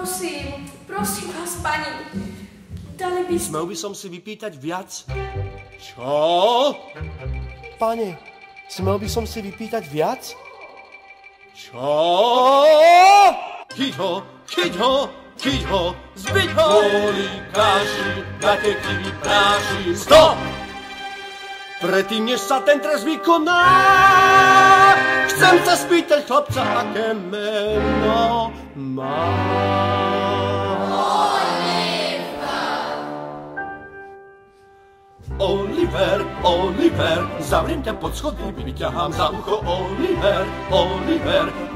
Prosím vás, pani, dali by ste... Smel by som si vypýtať viac? Čo? Pane, smel by som si vypýtať viac? Čo? Chyť ho, zbiť ho! Kvôli kaši, date kiwi práši. Stop! Predtým, než sa ten trest vykoná, chcem sa spýtať chlapca, aké meno má. Oliver, zavriem ťa pod schody, vyťahám za ucho. Oliver,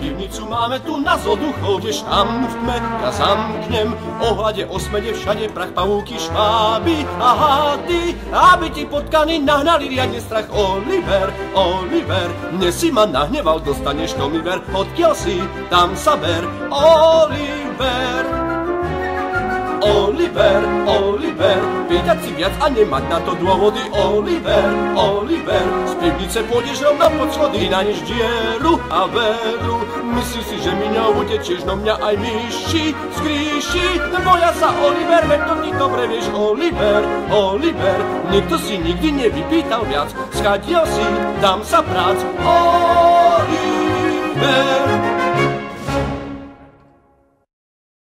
pivnicu máme tu na zodu, chodeš tam v tme, ja zamknem, ohľade, osmede, všade prach, pavúky, šváby a hády, aby ti potkany nahnali riadne strach. Oliver, dnes si ma nahneval, dostaneš tomiver, odkiaľ si, tam sa ber. Oliver, pýtať si viac a nemať na to dôvody. Oliver, z pivnice pôjdeš rovno pod schody, nájdeš dieru a vedru. Myslíš si, že mi ňou utečieš, no mňa aj myši skríši. Boja sa, Oliver, veď to ty dobre vieš. Oliver, nikto si nikdy nevypýtal viac. Schadiel si, dám sa prác. Oliver.